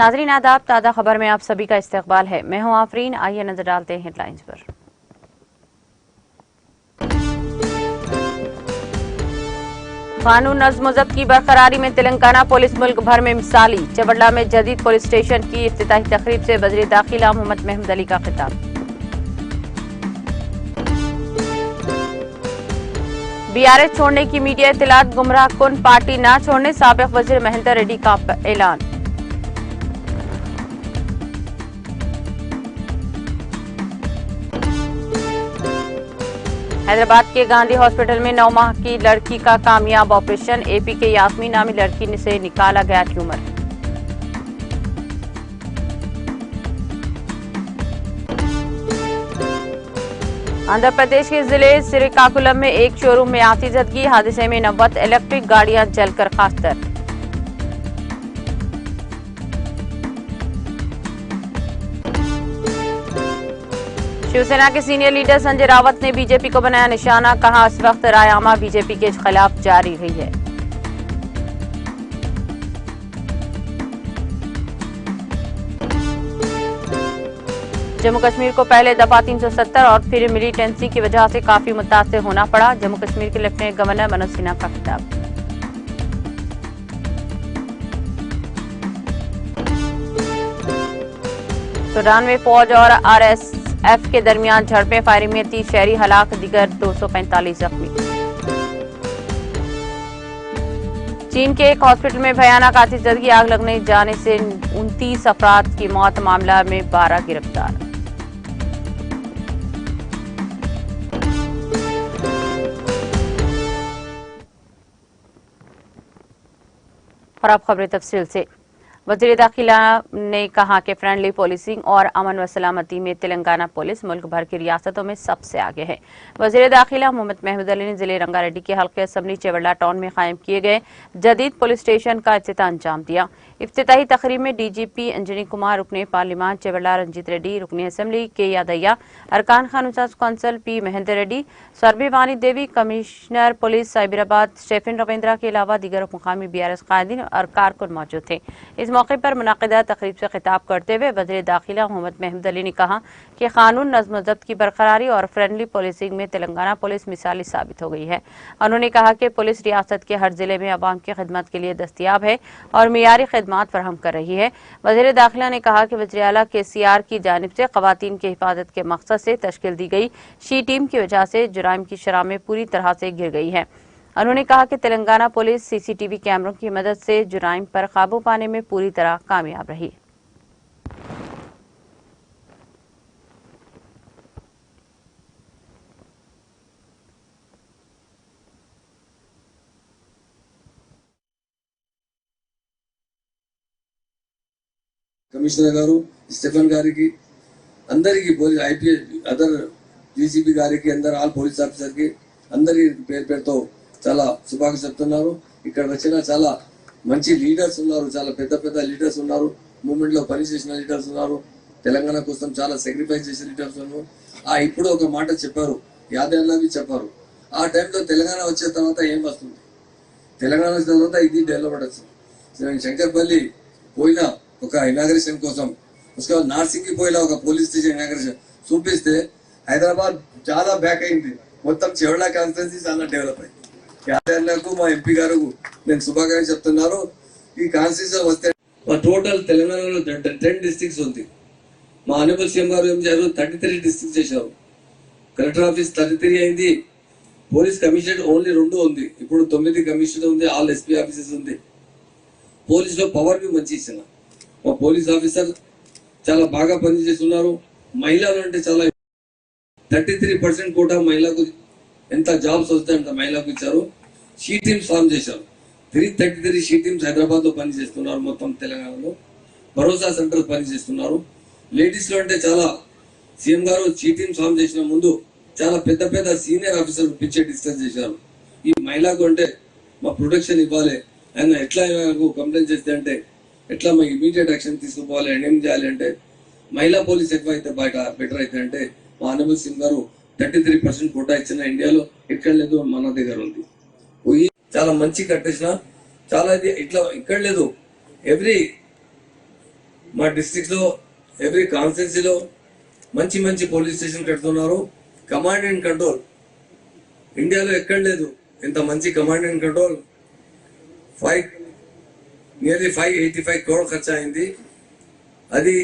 नाज़रीन आदाब, ताज़ा खबर में आप सभी का इस्तकबाल है। मैं हूं आफरीन। आइए नजर डालते हैं हेडलाइंस पर। कानून नज़्म ज़ब्त की बरकरारी में तेलंगाना पुलिस मुल्क भर में मिसाली। चवड़ला में जदीद पुलिस स्टेशन की इफ्तिताही तकरीब से वज़ीर दाखिला मोहम्मद महमूद अली का खिताब। बीआरएस छोड़ने की मीडिया इत्तलात गुमराह कुन, पार्टी ना छोड़ने साबिक वज़ीर महेंद्र रेड्डी का ऐलान। हैदराबाद के गांधी हॉस्पिटल में 9 माह की लड़की का कामयाब ऑपरेशन। एपी के यास्मीन नामी लड़की से निकाला गया ट्यूमर। आंध्र प्रदेश के जिले श्रीकाकुलम में एक शोरूम में आतिशबाजी। हादसे में 90 इलेक्ट्रिक गाड़ियां जलकर खास्तर। शिवसेना के सीनियर लीडर संजय रावत ने बीजेपी को बनाया निशाना। कहा, इस वक्त रायनामा बीजेपी के खिलाफ जारी रही है। जम्मू कश्मीर को पहले दफा 370 और फिर मिलिटेंसी की वजह से काफी मुतासिर होना पड़ा। जम्मू कश्मीर के लेफ्टिनेंट गवर्नर मनोज सिन्हा का खिताब। सूडान में फौज और आरएसएफ के दरमियान झड़पें। फायरिंग में 30 शहरी हलाक, दीगर 245 जख्मी। चीन के एक हॉस्पिटल में भयानक आतिशबाजी, आग लगने जाने से 29 अफराद की मौत। मामला में 12 गिरफ्तार। और अब खबरें तफसील से। वज़ीर दाखिला ने कहा कि फ्रेंडली पुलिसिंग और अमन व सलामती में तेलंगाना पुलिस मुल्क भर की रियासतों में सबसे आगे है। वज़ीर दाखिला मोहम्मद महमूद अली ने जिले रंगारेड्डी के हल्के असम्बली चवड़ला टाउन में कायम किए गए जदीद पुलिस स्टेशन का इफ्तिताह अंजाम दिया। इफ्तिताही तकरीब में डीजीपी अंजनी कुमार, रुकने पार्लिमान चवड़ला रंजीत रेड्डी, रुकने असम्बली के यादయ్య, अरकान खान उचास कौंसल पी महेंद्र रेड्डी, सरबी Vani Devi, commissioner police Cyberabad Stephen Ravindra के अलावा दीगर मुकामी बीआरएस कायदीन और कारकुन मौजूद थे। इस मौके पर मुनाकिदा तकरीब से खिताब करते हुए वज़ीर दाखिला मोहम्मद महमूद अली ने कहा कि कानून नज़्म ज़ब्त की बरकरारी और फ्रेंडली पुलिसिंग में तेलंगाना पुलिस मिसाली साबित हो गई है। उन्होंने कहा कि पुलिस रियासत के हर जिले में अवाम की खिदमत के लिए दस्तयाब है और मियारी खिदमात फराहम कर रही है। वज़ीर दाखिला ने कहा कि वज़ीर आला केसीआर की जानिब से ख़वातीन की हिफाजत के मकसद से तश्कील दी गई शी टीम की वजह से जुराइम की शरह में पूरी तरह से गिर गई है। उन्होंने कहा कि तेलंगाना पुलिस सीसीटीवी कैमरों की मदद से जुराइम पर काबू पाने में पूरी तरह कामयाब रही। కమిషనర్ గారు స్టెఫెన్ గారికి అందరికి పోలీస్ ఐపీఎస్ అదర్ డీసీపీ గారికి అందరు ఆల్ పోలీస్ ఆఫీసర్ కి అందరి పేరు పేరుతో చాలా శుభాకాంక్షలు చెప్తున్నారు। ఇక్కడ వచ్చిన చాలా మంచి లీడర్స్ ఉన్నారు, చాలా పెద్ద పెద్ద లీడర్స్ ఉన్నారు, మూవ్మెంట్ లో పనిచేసిన లీడర్స్ ఉన్నారు, తెలంగాణ కోసం చాలా సాక్రిఫైస్ చేసిన లీడర్స్ ఉన్నారు। ఇప్పుడు ఒక మాట చెప్పారు, యాదయ్యవి చెప్పారు, ఆ టైంలో తెలంగాణ వచ్చే తర్వాత ఏం వస్తుంది, తెలంగాణ వచ్చిన తర్వాత ఇది డెవలప్మెంట్ వస్తుంది। శంకర్పల్లి పోయినా ఒక ఇనాగ్రేషన్ కోసం, उसके बाद नार्సింగ్ కి పోయినా ఒక పోలీస్ స్టేషన్ ఇనాగ్రేషన్ చూపిస్తే హైదరాబాద్ చాలా బ్యాక్ అయింది, మొత్తం చెవడా కాన్స్టిట్యున్సీ చాలా డెవలప్ అయింది। యాదయ్యకు మా ఎంపీ గారు నేను శుభాకాంక్షలు చెప్తున్నాను। ఈ కాన్స్టిట్యున్సీ వస్తే టోటల్ తెలంగాణలో 10 డిస్ట్రిక్ట్స్ ఉంది। మా ఆనరబుల్ సీఎం గారు ఏం చేశారు, 33 డిస్ట్రిక్ట్స్ చేశారు। కలెక్టర్ ఆఫీస్ 33 అయింది, పోలీస్ కమిషనర్ ఓన్లీ 2 ఉంది, ఇప్పుడు 9 కమిషనర్ ఉంది, ఆల్ ఎస్పీ ఆఫీసెస్ ఉంది। పోలీస్ లో పవర్ भी మంచి ఇచ్చిన మా పోలీస్ ఆఫీసర్ చాలా బాగా పనిచేస్తున్నారు। మహిళలు అంటే చాలా 33% కోటా మహిళలకు ఎంత జాబ్స్ వస్తాయి అంత మహిళలకు ఇచ్చారు। షీ టీమ్స్ ఫామ్ చేశారు, 333 షీ టీమ్స్ హైదరాబాద్ లో పనిచేస్తున్నారు, మొత్తం తెలంగాణలో భరోసా సెంటర్ పనిచేస్తున్నారు। లేడీస్ లో అంటే చాలా సీఎం గారు షీ టీమ్స్ ఫామ్ చేసిన ముందు చాలా పెద్ద పెద్ద సీనియర్ ఆఫీసర్లు పిచ్చే డిస్కస్ చేశారు, ఈ మహిళకు అంటే మా ప్రొటెక్షన్ ఇవ్వాలి, ఆయన ఎట్లా కంప్లైంట్ చేస్తే అంటే ఎట్లా మా ఇమీడియట్ యాక్షన్ తీసుకోవాలి, ఏం చేయాలి అంటే మహిళా పోలీస్ ఎక్కువ అయితే బయట బెటర్ అయితే అంటే మా ఆనరబుల్ సీఎం గారు 33% కోటా ఇచ్చిన ఇండియాలో ఎక్కడ లేదు, మన దగ్గర ఉంది। చాలా మంచి కట్టేసిన, చాలా ఇది ఇట్లా ఇక్కడ లేదు, ఎవ్రీ మా డిస్ట్రిక్ట్ లో ఎవ్రీ కాన్స్టిట్యున్సీలో మంచి మంచి పోలీస్ స్టేషన్ కడుతున్నారు. కమాండ్ అండ్ కంట్రోల్ ఇండియాలో ఎక్కడ లేదు ఇంత మంచి command and control. Nearly 585 crore ఖర్చు అయింది. అది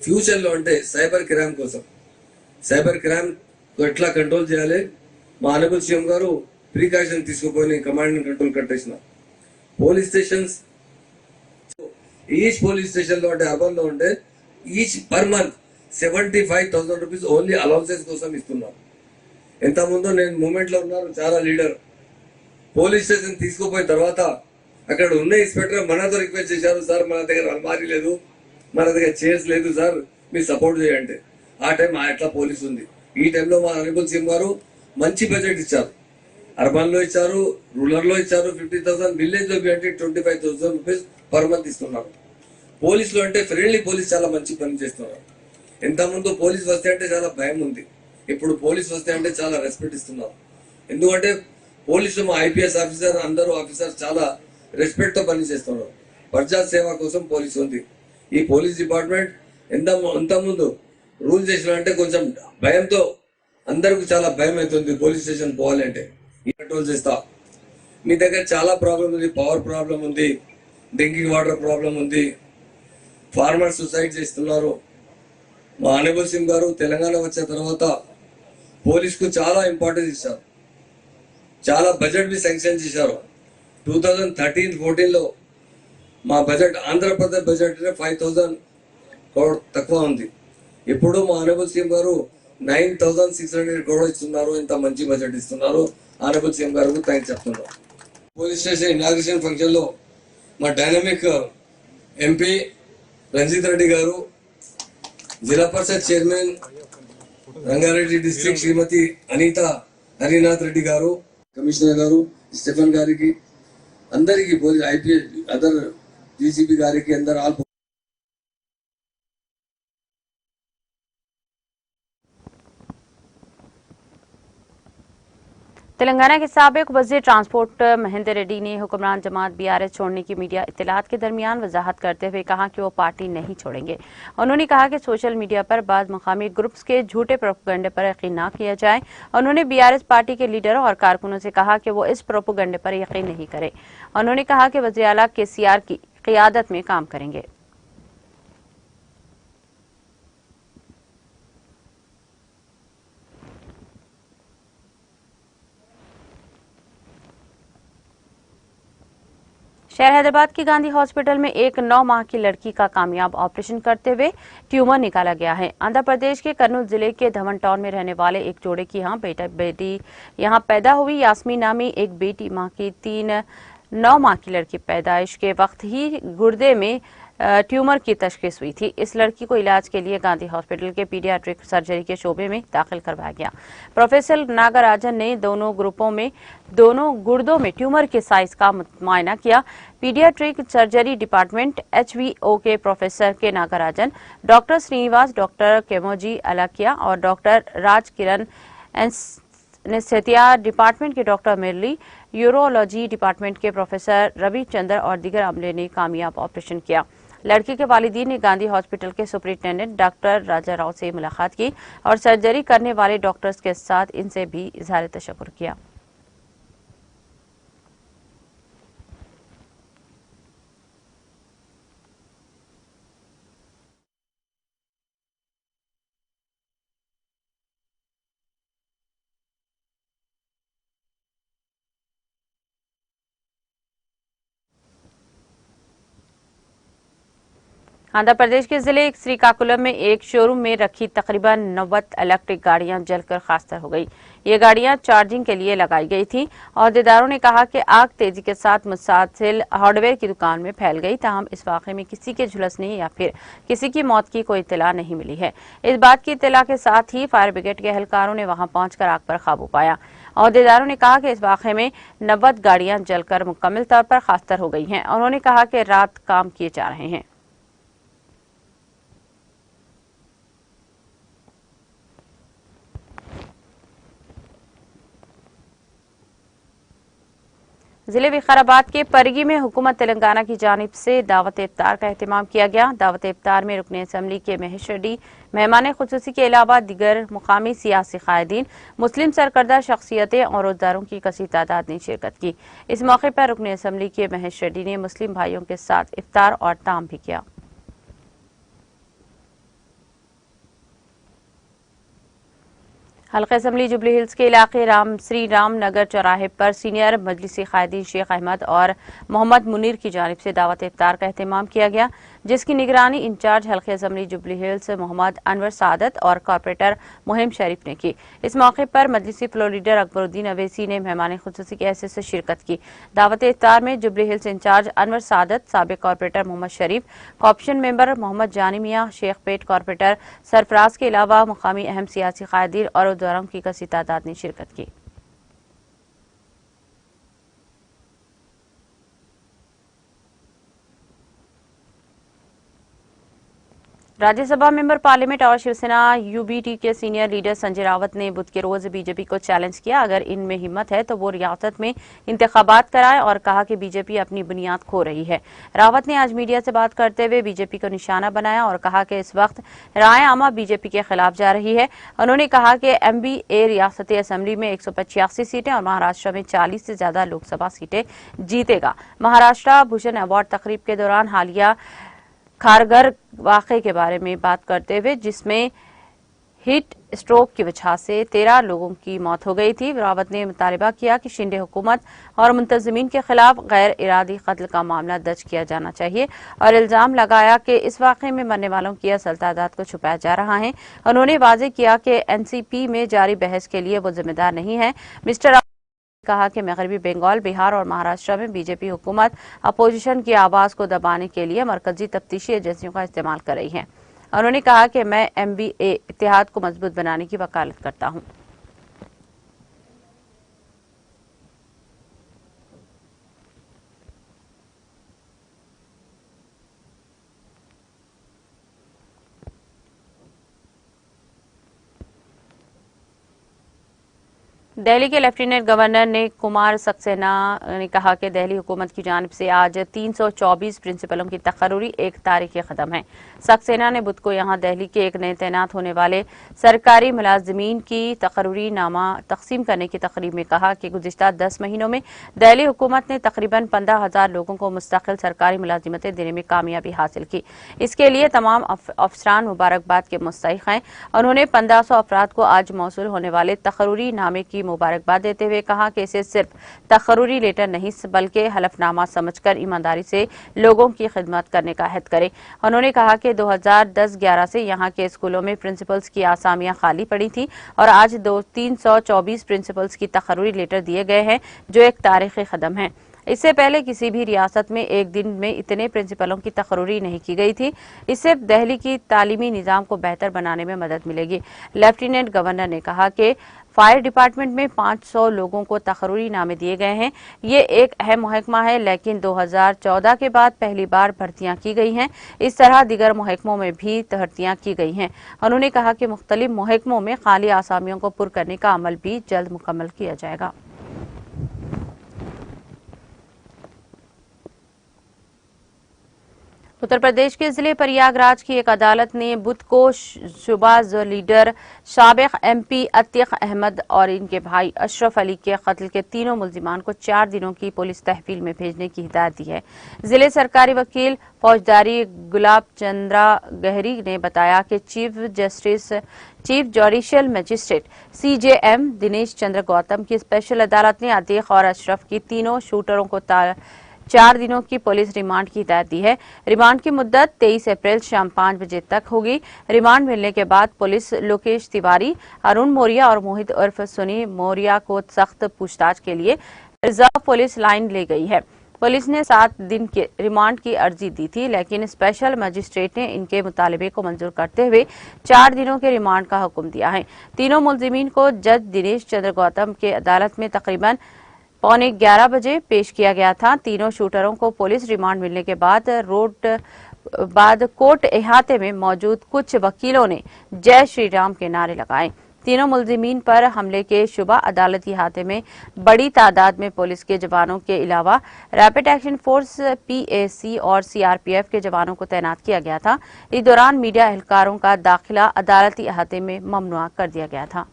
ఫ్యూచర్ లో అంటే సైబర్ క్రైమ్ కోసం, సైబర్ క్రైమ్ ఎట్లా కంట్రోల్ చేయాలి, మా ఆనరబుల్ సీఎం గారు ప్రికాషన్ తీసుకుపోయి కమాండ్ అండ్ కంట్రోల్ కట్టేసిన police stations. Each police station లో అంటే అర్బన్ లో ఉంటే each per month 75,000 rupees only allowances కోసం ఇస్తున్నారు. ఎంత ముందు నేను మూమెంట్ లో ఉన్నారు చాలా లీడర్. పోలీస్ స్టేషన్ తీసుకుపోయిన తర్వాత అక్కడ ఉన్న ఇన్స్పెక్టర్ మనతో రిక్వెస్ట్ చేశారు, సార్ మన దగ్గర అల్మారీ లేదు, మన దగ్గర చైర్స్ లేదు సార్, మీరు సపోర్ట్ చేయండి. ఆ టైం ఎట్లా పోలీస్ ఉంది. ఈ టైంలో మా ఆనరబుల్ సీఎం గారు మంచి బడ్జెట్ ఇచ్చారు. అర్బన్ లో ఇచ్చారు, రూరల్ లో ఇచ్చారు 50,000, విలేజ్ లో అంటే 25,000 రూపీస్ పర్ మంత్ ఇస్తున్నారు. పోలీసులు అంటే ఫ్రెండ్లీ పోలీస్ చాలా మంచి పని చేస్తున్నారు. ఇంత ముందు పోలీస్ వస్తే అంటే చాలా భయం ఉంది, ఇప్పుడు పోలీస్ వస్తే అంటే చాలా రెస్పెక్ట్ ఇస్తున్నారు. ఎందుకంటే పోలీసులు మా ఐపీఎస్ ఆఫీసర్ అందరూ ఆఫీసర్ చాలా రెస్పెక్ట్ తో పని చేస్తున్నారు. ప్రజా సేవ కోసం పోలీస్ ఉంది. ఈ పోలీస్ డిపార్ట్మెంట్ ఎంత ముందు రూల్ చేసిన అంటే కొంచెం భయంతో అందరికి చాలా భయం అవుతుంది పోలీస్ స్టేషన్ పోవాలంటే. కంట్రోల్ చేస్తా. మీ దగ్గర చాలా ప్రాబ్లం ఉంది, పవర్ ప్రాబ్లం ఉంది, డ్రింకింగ్ వాటర్ ప్రాబ్లం ఉంది, ఫార్మర్ సూసైడ్ చేస్తున్నారు. మా ఆనరబుల్ సింగ్ గారు తెలంగాణ వచ్చిన తర్వాత పోలీస్ కు చాలా ఇంపార్టెన్స్ ఇచ్చారు. చాలా బడ్జెట్ బి శాంక్షన్ చేశారు. 2013-14 లో మా బడ్జెట్ ఆంధ్రప్రదేశ్ బడ్జెట్ 5,000 crore తక్కువ ఉంది. ఇప్పుడు మా ఆనరబుల్ సీఎం గారు 9,600 crore ఇస్తున్నారు. ఇంత మంచి బడ్జెట్ ఇస్తున్నారు. ఆనరబుల్ సీఎం గారు థ్యాంక్స్ చెప్తున్నారు. పోలీస్ స్టేషన్ ఇనాగ్రేషన్ ఫంక్షన్ లో మా డైనమిక్ ఎంపీ రంజిత్ రెడ్డి గారు, జిల్లా పరిషత్ చైర్మన్ రంగారెడ్డి డిస్ట్రిక్ట్ శ్రీమతి అనిత హరినాథ్ రెడ్డి గారు, కమిషనర్ గారు స్టెఫెన్ గారికి, అందరికి పోలీస్ ఐపీఎస్ అదర్ డీసీపీ గారికి అందరు ఆల్ तेलंगाना के साबिक वजीर ट्रांसपोर्ट महेंद्र रेड्डी ने हुक्मरान जमात बीआरएस छोड़ने की मीडिया इत्तलात के दरमियान वजाहत करते हुए कहा कि वो पार्टी नहीं छोड़ेंगे। उन्होंने कहा कि सोशल मीडिया पर बाद मकामी ग्रुप्स के झूठे प्रोपेगेंडे पर यकीन न किया जाए। उन्होंने बीआरएस पार्टी के लीडरों और कारकुनों से कहा कि वो इस प्रोपेगेंडे पर यकीन नहीं करें। उन्होंने कहा कि वज़ीर आला केसीआर की क़ियादत में काम करेंगे। शहर हैदराबाद की गांधी हॉस्पिटल में एक 9 माह की लड़की का कामयाब ऑपरेशन करते हुए ट्यूमर निकाला गया है। आंध्र प्रदेश के कर्नूल जिले के धवन टाउन में रहने वाले एक जोड़े की बेटी यहां पैदा हुई। यास्मीन नामी एक बेटी मां की 9 माह की लड़की पैदाइश के वक्त ही गुर्दे में ट्यूमर की तशखीस हुई थी। इस लड़की को इलाज के लिए गांधी हॉस्पिटल के पीडियाट्रिक सर्जरी के शोबे में दाखिल करवाया गया। प्रोफेसर नागराजन ने दोनों गुर्दों में ट्यूमर के साइज का मुआयना किया। पीडियाट्रिक सर्जरी डिपार्टमेंट HVO के प्रोफेसर के नागराजन, डॉक्टर श्रीनिवास, डॉक्टर केमोजी अलाकिया और डॉक्टर राज किरण एनेस्थेसिया डिपार्टमेंट के डॉक्टर मिर्ली, यूरोलॉजी डिपार्टमेंट के प्रोफेसर रविचंद्र और दीगर अमले ने कामयाब ऑपरेशन किया। लड़की के वालिदीन ने गांधी हॉस्पिटल के सुपरिटेंडेंट डॉक्टर राजा राव से मुलाकात की और सर्जरी करने वाले डॉक्टर्स के साथ इनसे भी इजहार तशक्कुर किया। आंध्र प्रदेश के जिले श्रीकाकुलम में एक शोरूम में रखी तकरीबन 90 इलेक्ट्रिक गाड़ियां जलकर खास्तर हो गई। ये गाड़ियां चार्जिंग के लिए लगाई गई थी। अहदेदारों ने कहा कि आग तेजी के साथ मुतसासिल हार्डवेयर की दुकान में फैल गई। ताहम इस वाक़े में किसी के झुलसने या फिर किसी की मौत की कोई इत्तला नहीं मिली है। इस बात की इत्तला के साथ ही फायर ब्रिगेड के एहलकारों ने वहां पहुंचकर आग पर काबू पाया। अहदेदारों ने कहा कि इस वाक़े में 90 गाड़ियां जलकर मुकम्मल तौर पर खास्तर हो गई हैं। उन्होंने कहा कि रात काम किए जा रहे हैं। जिले विकाराबाद के परगी में हुकूमत तेलंगाना की जानिब से दावत इफ्तार का एहतमाम किया गया। दावत इफ्तार में रुकन असम्बली के महेश रेड्डी, मेहमान खुसूसी के अलावा दिगर मुकामी सियासी कायदीन, मुस्लिम सरकर्दा शख्सियतें और रोजदारों की कसी तादाद ने शिरकत की। इस मौके पर रुकन असम्बली के महेश रेड्डी ने मुस्लिम भाइयों के साथ इफ्तार और ताम भी किया। हल्का असम्बली जुबली हिल्स के इलाके श्री राम नगर चौराहे पर सीनियर मजलिसी कायदीन शेख अहमद और मोहम्मद मुनीर की जानिब से दावत इफ्तार का एहतमाम किया गया, जिसकी निगरानी इंचार्ज हल्का असम्बली जुबली हिल्स मोहम्मद अनवर सादत और कॉर्पोरेटर मुहिम शरीफ ने की। इस मौके पर मजलिसी फ्लोर लीडर अकबरुद्दीन अवैसी ने मेहमान खुसूसी की हैसियत से शिरकत की। दावत इफ्तार में जुबली हिल्स इंचार्ज अनवर सादत, साबिक कॉर्पोरेटर मोहम्मद शरीफ, कॉर्पोरेशन मेंबर मोहम्मद जानी मियां, शेख पेट कॉर्पोरेटर सरफराज के अलावा मुकामी अहम सियासी कायदीन और उद्वारों की कसी तादाद ने शिरकत की। राज्यसभा मेंबर पार्लियामेंट और शिवसेना यूबीटी के सीनियर लीडर संजय रावत ने बुध के रोज बीजेपी को चैलेंज किया, अगर इनमें हिम्मत है तो वो रियासत में इंतखाबात कराए, और कहा कि बीजेपी अपनी बुनियाद खो रही है। रावत ने आज मीडिया से बात करते हुए बीजेपी को निशाना बनाया और कहा कि इस वक्त राय आमा बीजेपी के खिलाफ जा रही है। उन्होंने कहा कि एमबीए रियासती असम्बली में 185 सीटें और महाराष्ट्र में 40 से ज्यादा लोकसभा सीटें जीतेगा। महाराष्ट्र भूषण अवार्ड तकरीब के दौरान हालिया खारघर वाकये के बारे में बात करते हुए, जिसमें हीट स्ट्रोक की वजह से 13 लोगों की मौत हो गई थी, रावत ने मुतालबा किया कि शिंदे हुकूमत और मुंतजिमीन के खिलाफ गैर इरादी कत्ल का मामला दर्ज किया जाना चाहिए और इल्जाम लगाया कि इस वाकये में मरने वालों की असल तादाद को छुपाया जा रहा है। उन्होंने वाजे किया कि एनसीपी में जारी बहस के लिए वो जिम्मेदार नहीं है। मिस्टर कहा कि मगरबी बंगाल, बिहार और महाराष्ट्र में बीजेपी हुकूमत अपोजिशन की आवाज को दबाने के लिए मरकजी तफ्तीशी एजेंसियों का इस्तेमाल कर रही है। उन्होंने कहा कि मैं एमबीए इत्तेहाद को मजबूत बनाने की वकालत करता हूं। दिल्ली के लेफ्टिनेंट गवर्नर ने कुमार सक्सेना ने कहा कि दिल्ली हुकूमत की जानिब से आज 324 प्रिंसिपलों की तकर्री एक तारीखी कदम है। सक्सेना ने बुध को यहां दिल्ली के एक नए तैनात होने वाले सरकारी मुलाजमीन की तकर्री नामा तकसीम करने की तकरीब में कहा कि गुज़िश्ता 10 महीनों में दिल्ली हुकूमत ने तकरीबन 15,000 लोगों को मुस्तकिल सरकारी मुलाजिमतें देने में कामयाबी हासिल की। इसके लिए तमाम अफसरान मुबारकबाद के मुस्तहिक हैं। उन्होंने 1500 अफराद को आज मौसूल होने वाले तकर्री नामे की मुबारकबाद देते हुए कहा कि इसे सिर्फ तकर्री लेटर नहीं बल्कि हलफनामा समझकर ईमानदारी से लोगों की खिदमत करने का अहद करें। उन्होंने कहा कि 2010-11 से यहां के स्कूलों में प्रिंसिपल्स की आसामियां खाली पड़ी थी और आज 324 प्रिंसिपल्स की तकर्री लेटर दिए गए हैं, जो एक तारीखी कदम है। इससे पहले किसी भी रियासत में एक दिन में इतने प्रिंसिपलों की तकर्री नहीं की गई थी। इससे दिल्ली की तालीमी निज़ाम को बेहतर बनाने में मदद मिलेगी। लेफ्टिनेंट गवर्नर ने कहा कि फायर डिपार्टमेंट में 500 लोगों को तकर्री नामे दिए गए हैं। ये एक अहम महकमा है, लेकिन 2014 के बाद पहली बार भर्तियां की गई हैं। इस तरह दीगर महकमों में भी भर्तियां की गई हैं। उन्होंने कहा कि मुख्तलिफ महकमों में खाली आसामियों को पुर करने का अमल भी जल्द मुकम्मल किया जाएगा। उत्तर प्रदेश के जिले प्रयागराज की एक अदालत ने बुध को शुबाज लीडर साबिक एमपी अतीक अहमद और इनके भाई अशरफ अली के कत्ल के तीनों मुल्जिमान को 4 दिनों की पुलिस तहवील में भेजने की हिदायत दी है। जिले सरकारी वकील फौजदारी गुलाब चंद्रा गहरी ने बताया कि chief judicial magistrate CJM Dinesh Chandra Gautam की स्पेशल अदालत ने अतीक और अशरफ की तीनों शूटरों को 4 दिनों की पुलिस रिमांड की हिदायत दी है। रिमांड की मुद्दत 23 अप्रैल शाम 5 बजे तक होगी। रिमांड मिलने के बाद पुलिस लोकेश तिवारी, अरुण मौर्य और मोहित उर्फ सुनी मौर्य को सख्त पूछताछ के लिए रिजर्व पुलिस लाइन ले गई है। पुलिस ने 7 दिन के रिमांड की अर्जी दी थी, लेकिन स्पेशल मजिस्ट्रेट ने इनके मुतालबे को मंजूर करते हुए 4 दिनों के रिमांड का हुक्म दिया है। तीनों मुलजिमीन को जज दिनेश चंद्र गौतम के अदालत में तकरीबन 11:15 बजे पेश किया गया था। तीनों शूटरों को पुलिस रिमांड मिलने के बाद कोर्ट अहाते में मौजूद कुछ वकीलों ने जय श्री राम के नारे लगाए। तीनों मुलजिमीन पर हमले के शुबा अदालती हाथे में बड़ी तादाद में पुलिस के जवानों के अलावा रैपिड एक्शन फोर्स PAC और CRPF के जवानों को तैनात किया गया था। इस दौरान मीडिया एहलकारों का दाखिला अदालती अहाते में ममनुआ कर दिया गया था।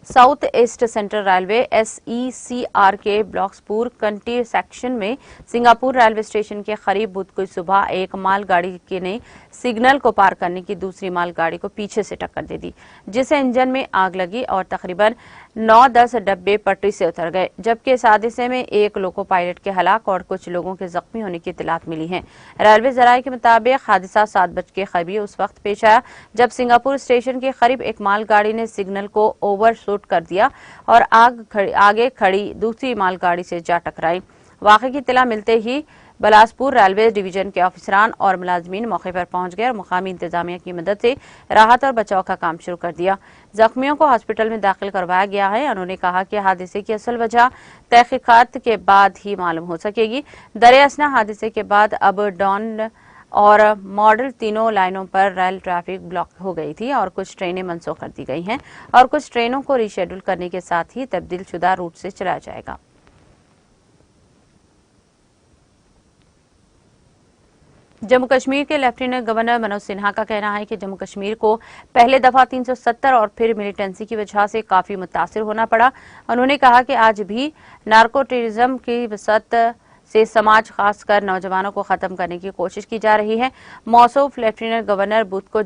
South east central railway SECR के ब्लॉक्सपुर कंटी सेक्शन में सिंगापुर रेलवे स्टेशन के करीब बुध को सुबह एक मालगाड़ी ने सिग्नल को पार करने की दूसरी मालगाड़ी को पीछे से टक्कर दे दी, जिससे इंजन में आग लगी और तकरीबन 9-10 डब्बे पटरी से उतर गए। जबकि इस हादसे में एक लोको पायलट के हलाक और कुछ लोगों के जख्मी होने की इत्तलात मिली है। रेलवे जराये के मुताबिक हादसा 7:00 उस वक्त पेश आया जब सिंगापुर स्टेशन के करीब एक मालगाड़ी ने सिग्नल को ओवरशूट कर दिया और आगे खड़ी दूसरी मालगाड़ी से जा टकराई। वाक़े की इत्तला मिलते ही बिलासपुर रेलवे डिवीजन के अफसरान और मुलाजमीन मौके पर पहुंच गए और मुकामी इंतजामिया की मदद से राहत और बचाव का काम शुरू कर दिया। जख्मियों को हॉस्पिटल में दाखिल करवाया गया है। उन्होंने कहा कि हादसे की असल वजह तहकीकात के बाद ही मालूम हो सकेगी। दरअसल हादसे के बाद अब डॉन और मॉडल तीनों लाइनों पर रेल ट्रैफिक ब्लॉक हो गई थी और कुछ ट्रेनें मनसूख कर दी गई हैं और कुछ ट्रेनों को रीशेड्यूल करने के साथ ही तब्दील शुदा रूट से चलाया जाएगा। जम्मू कश्मीर के लेफ्टिनेंट गवर्नर मनोज सिन्हा का कहना है कि जम्मू कश्मीर को पहले दफा 370 और फिर मिलिटेंसी की वजह से काफी मुतासिर होना पड़ा। उन्होंने कहा कि आज भी नार्को टेररिज्म की वसअत से समाज खासकर नौजवानों को खत्म करने की कोशिश की जा रही है। मौसूफ लेफ्टिनेंट गवर्नर बुध को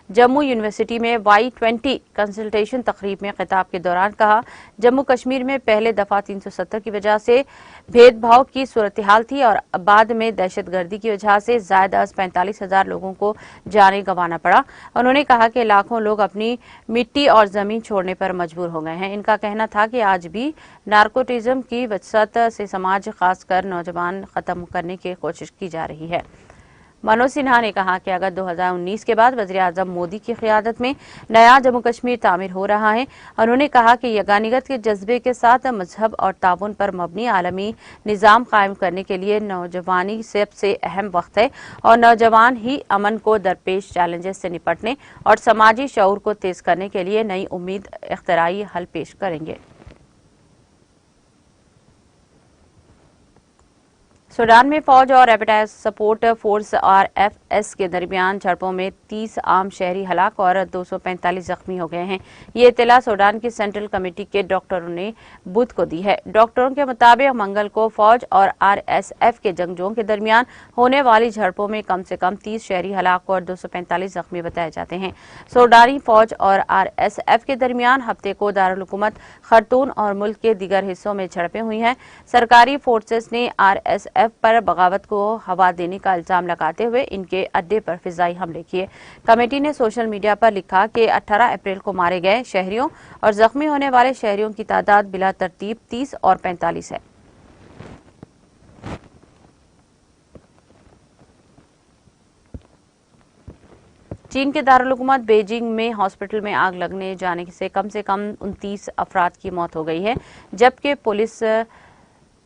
जम्मू यूनिवर्सिटी में Y20 कंसल्टेशन तकरीब में खिताब के दौरान कहा, जम्मू कश्मीर में पहले दफा 370 की वजह से भेदभाव की सूरत हाल थी और बाद में दहशतगर्दी की वजह से ज़ायद अज 45,000 लोगों को जाने गंवाना पड़ा। उन्होंने कहा कि लाखों लोग अपनी मिट्टी और जमीन छोड़ने पर मजबूर हो गए हैं। इनका कहना था कि आज भी नार्कोटिज्म की वसअत से समाज खासकर नौजवान खत्म करने की कोशिश की जा रही है। मनोज सिन्हा ने कहा कि अगर 2019 के बाद वज़ीर-ए-आज़म मोदी की क़ियादत में नया जम्मू कश्मीर तामीर हो रहा है। उन्होंने कहा कि यगानियत के जज्बे के साथ मजहब और ताउन पर मबनी आलमी निज़ाम कायम करने के लिए नौजवानी सबसे अहम वक्त है और नौजवान ही अमन को दरपेश चैलेंजेस से निपटने और समाजी शऊर को तेज करने के लिए नई उम्मीद इख्तराई हल पेश करेंगे। सूडान में फौज और रैपिड सपोर्ट फोर्स RFS के दरमियान झड़पों में 30 आम शहरी हलाक और 245 जख्मी हो गए हैं। ये इत्तला सूडान की सेंट्रल कमेटी के डॉक्टरों ने बुध को दी है। डॉक्टरों के मुताबिक मंगल को फौज और RSF के जंगजुओं के दरमियान होने वाली झड़पों में कम से कम 30 शहरी हलाक और 245 जख्मी बताए जाते हैं। सूडानी फौज और RSF के दरमियान हफ्ते को दारुल हुकूमत खर्तून और मुल्क के दीगर हिस्सों में झड़पें हुई हैं। सरकारी फोर्सेस ने RSF पर बगावत को हवा देने का इल्जाम लगाते हुए इनके अड्डे पर फिजाई हमले किए। कमेटी ने सोशल मीडिया पर लिखा कि 18 अप्रैल को मारे गए शहरियों और जख्मी होने वाले शहरियों की तादाद बिला तरतीब 30 और 45 है। चीन के दारुल हुकूमत बीजिंग में हॉस्पिटल में आग लगने जाने से कम 29 अफराद की मौत हो गई है, जबकि पुलिस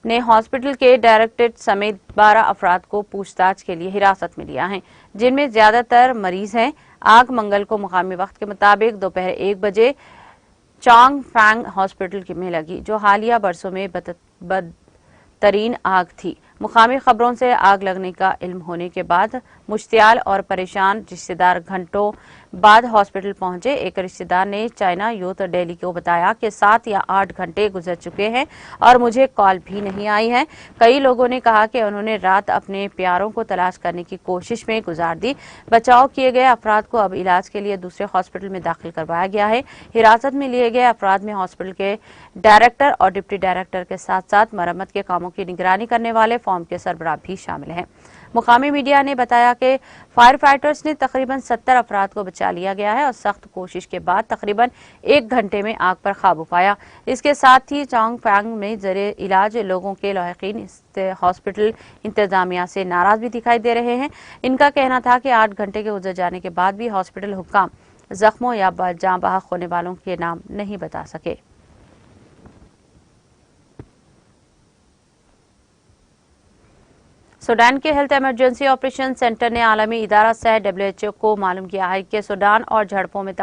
ने हॉस्पिटल के डायरेक्टर समेत 12 अफराद को पूछताछ के लिए हिरासत में लिया है, जिनमें ज्यादातर मरीज हैं। आग मंगल को मुकामी वक्त के मुताबिक दोपहर 1 बजे चांग फैंग हॉस्पिटल में लगी, जो हालिया बरसों में बदतरीन आग थी। मुकामी खबरों से आग लगने का इल्म होने के बाद मुश्तियाल और परेशान रिश्तेदार घंटों बाद हॉस्पिटल पहुंचे। एक रिश्तेदार ने चाइना यूथ डेली को बताया कि 7 या 8 घंटे गुजर चुके हैं और मुझे कॉल भी नहीं आई है। कई लोगों ने कहा कि उन्होंने रात अपने प्यारों को तलाश करने की कोशिश में गुजार दी। बचाव किए गए अफराद को अब इलाज के लिए दूसरे हॉस्पिटल में दाखिल करवाया गया है। हिरासत में लिए गए अफराद में हॉस्पिटल के डायरेक्टर और डिप्टी डायरेक्टर के साथ साथ मरम्मत के कामों की निगरानी करने वाले फॉर्म के सरबराह भी शामिल हैं। मुकामी मीडिया ने बताया कि फायर फाइटर्स ने तकरीबन 70 अफराद को बचा लिया गया है और सख्त कोशिश के बाद तकरीबन 1 घंटे में आग पर काबू पाया। इसके साथ ही चांग फैंग में जरिए इलाज लोगों के लायकीन हॉस्पिटल इंतजामिया से नाराज भी दिखाई दे रहे हैं। इनका कहना था कि 8 घंटे के गुजर जाने के बाद भी हॉस्पिटल हुक्काम जख्मों या जाँ बहक होने वालों के नाम नहीं बता सके। सूडान के हेल्थ इमरजेंसी ऑपरेशन सेंटर ने आलमी इदारा सह WHO को मालूम किया है कि सूडान और झड़पों में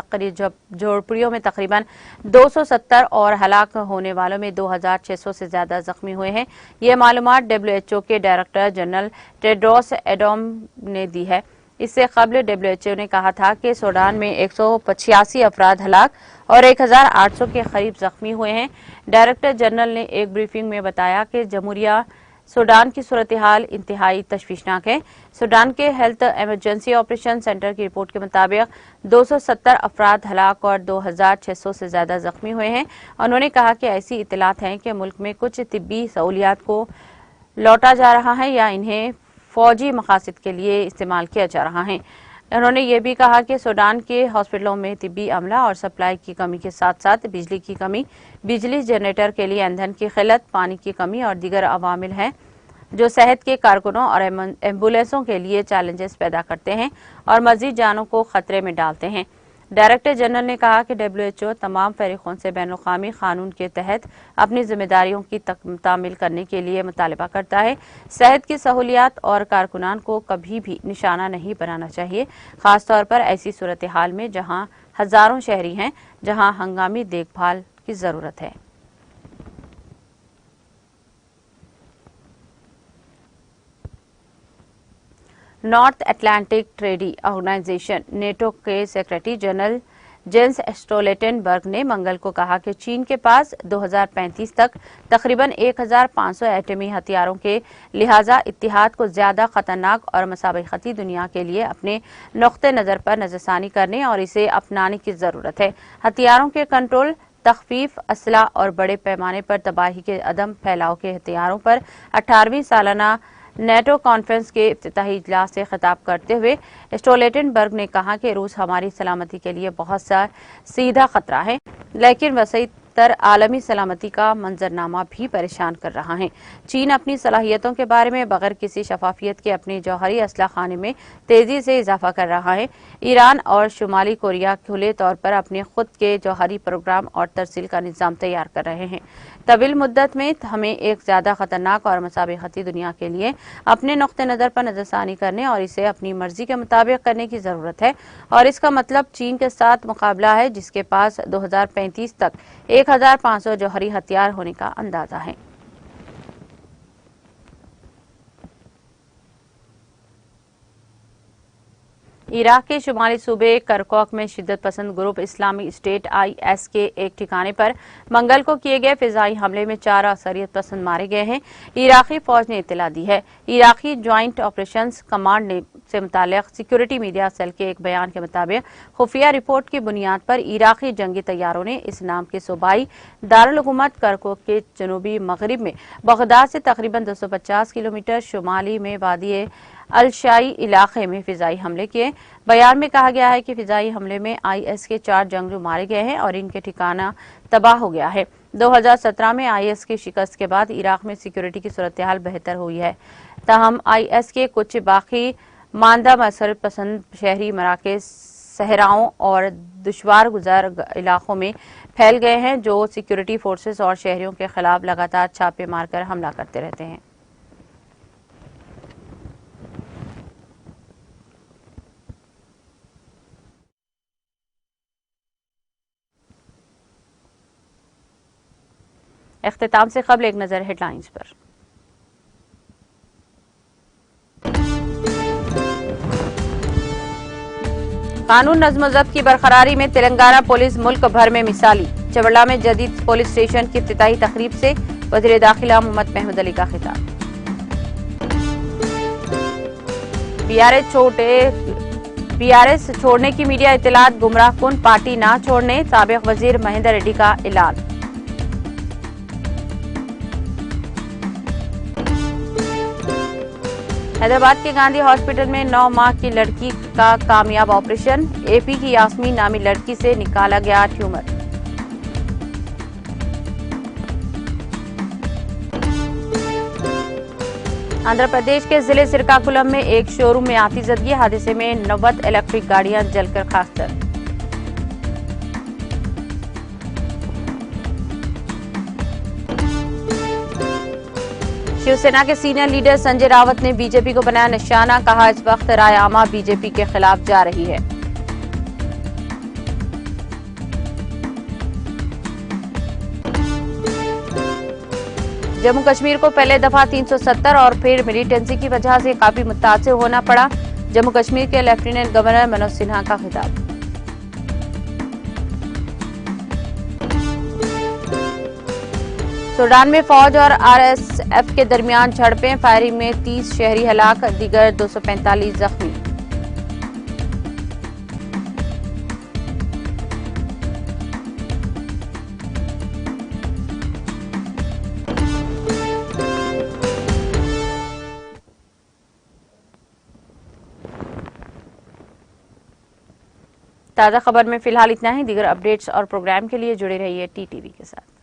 तकरीबन 270 और हलाक होने वालों में 2600 से ज्यादा जख्मी हुए हैं। ये मालूमात WHO के डायरेक्टर जनरल टेड्रोस एडोम ने दी है। इससे कबल WHO ने कहा था कि सूडान में 185 अफराद हलाक और 1800 के करीब जख्मी हुए हैं। डायरेक्टर जनरल ने एक ब्रीफिंग में बताया कि जमहूरिया सूडान की सूरत हाल इंतहाई तशवीशनाक है। सूडान के हेल्थ इमरजेंसी ऑपरेशन सेंटर की रिपोर्ट के मुताबिक 270 अफराद हलाक और 2600 से ज्यादा जख्मी हुए हैं। उन्होंने कहा कि ऐसी इतलात हैं कि मुल्क में कुछ तिब्बी सहूलियात को लौटा जा रहा है या इन्हें फौजी मकासद के लिए इस्तेमाल किया जा रहा है। उन्होंने ये भी कहा कि सूडान के हॉस्पिटलों में तिब्बी अमला और सप्लाई की कमी के साथ साथ बिजली की कमी, बिजली जनरेटर के लिए ईंधन की किल्लत, पानी की कमी और दीगर अवामिल हैं जो सेहत के कारकुनों और एम्बुलेंसों के लिए चैलेंजेस पैदा करते हैं और मजीद जानों को खतरे में डालते हैं। डायरेक्टर जनरल ने कहा कि WHO तमाम फरीकों से बैनुल-अक़वामी कानून के तहत अपनी जिम्मेदारियों की तामील करने के लिए मुतालबा करता है। सेहत की सहूलियात और कारकुनान को कभी भी निशाना नहीं बनाना चाहिए, खासतौर पर ऐसी सूरत हाल में जहां हजारों शहरी हैं जहां हंगामी देखभाल की जरूरत है। North Atlantic Treaty Organisation NATO के सेक्रेटरी जनरल जेंस स्टोल्टेनबर्ग ने मंगल को कहा कि चीन के पास 2035 तक तकरीबन 1500 एटमी हथियारों के लिहाजा इत्तेहाद को ज्यादा खतरनाक और मसाबकती दुनिया के लिए अपने नुक्ते नजर पर नजरसानी करने और इसे अपनाने की जरूरत है। हथियारों के कंट्रोल, तखफीफ, असला और बड़े पैमाने पर तबाही के अदम फैलाव के हथियारों पर 18वीं सालाना नेटो कॉन्फ्रेंस के इफ्तिताही इजलास से खिताब करते हुए स्टोल्टेनबर्ग ने कहा कि रूस हमारी सलामती के लिए बहुत सा सीधा खतरा है, लेकिन वसई तर आलमी सलामती का मंजरनामा भी परेशान कर रहा है। चीन अपनी सलाहियतों के बारे में बगैर किसी शफाफियत के अपने जौहरी असला खाने में तेजी से इजाफा कर रहा है। ईरान और शुमाली कोरिया खुले तौर पर अपने खुद के जौहरी प्रोग्राम और तरसील का निज़ाम तैयार कर रहे हैं। तवील मुद्दत में हमें एक ज्यादा खतरनाक और मसाबकती दुनिया के लिए अपने नुक्ते नजर पर नजरसानी करने और इसे अपनी मर्जी के मुताबिक करने की जरूरत है और इसका मतलब चीन के साथ मुकाबला है जिसके पास 2035 तक 1500 जौहरी हथियार होने का अंदाजा है। इराक के शुमाली सूबे करकुक में शिद्दत पसंद ग्रुप इस्लामिक स्टेट IS के एक ठिकाने पर मंगल को किए गए फिजाई हमले में 4 असरियत पसंद मारे गए हैं। इराकी फौज ने इत्तला दी है। इराकी ज्वाइंट ऑपरेशंस कमांड ने से मुताल्लिक सिक्योरिटी मीडिया सेल के एक बयान के मुताबिक खुफिया रिपोर्ट की बुनियाद पर इराकी जंगी तैयारों ने इस नाम के सूबाई दारुल हुकूमत करकुक के जनूबी मगरिब में बगदाद से तकरीबन 250 किलोमीटर शुमाली में वादी अल-शाई इलाके में फिजाई हमले किए। बयान में कहा गया है कि फिजाई हमले में IS के 4 जंगजू मारे गए हैं और इनके ठिकाना तबाह हो गया है। 2017 में IS की शिकस्त के बाद इराक में सिक्योरिटी की सूरत हाल बेहतर हुई है। ताहम IS के कुछ बाकी मानदा मसरत पसंद शहरी मराकज, सहराओं और दुश्वार गुजार इलाकों में फैल गए हैं जो सिक्योरिटी फोर्सेस और शहरियों के खिलाफ लगातार छापे मारकर हमला करते रहते हैं। इख्तिताम से कबल एक नजर हेडलाइंस पर। कानून नज़्म ज़ब्त की बरकरारी में तेलंगाना पुलिस मुल्क भर में मिसाली। चवड़ला में जदीद पुलिस स्टेशन की इफ्तिताही तकरीब से वज़ीर दाखिला मोहम्मद महमूद अली का खिताब। बीआरएस छोड़ने की मीडिया इत्तलात गुमराह कुन, पार्टी ना छोड़ने साबिक वजीर महेंद्र रेड्डी का ऐलान। हैदराबाद के गांधी हॉस्पिटल में 9 माह की लड़की का कामयाब ऑपरेशन। AP की यास्मीन नामी लड़की से निकाला गया ट्यूमर। आंध्र प्रदेश के जिले श्रीकाकुलम में एक शोरूम में आतिशबाजी। हादसे में 90 इलेक्ट्रिक गाड़ियां जलकर खाकसर। शिवसेना के सीनियर लीडर संजय रावत ने बीजेपी को बनाया निशाना, कहा इस वक्त राय आमा बीजेपी के खिलाफ जा रही है। जम्मू कश्मीर को पहले दफा 370 और फिर मिलिटेंसी की वजह से काफी मुतासिर होना पड़ा, जम्मू कश्मीर के लेफ्टिनेंट गवर्नर मनोज सिन्हा का खिताब। सूडान में फौज और आरएसएफ के दरमियान झड़पें, फायरिंग में 30 शहरी हलाक, दीगर 245 जख्मी। ताजा खबर में फिलहाल इतना ही। दीगर अपडेट्स और प्रोग्राम के लिए जुड़े रहिए टीटीवी के साथ।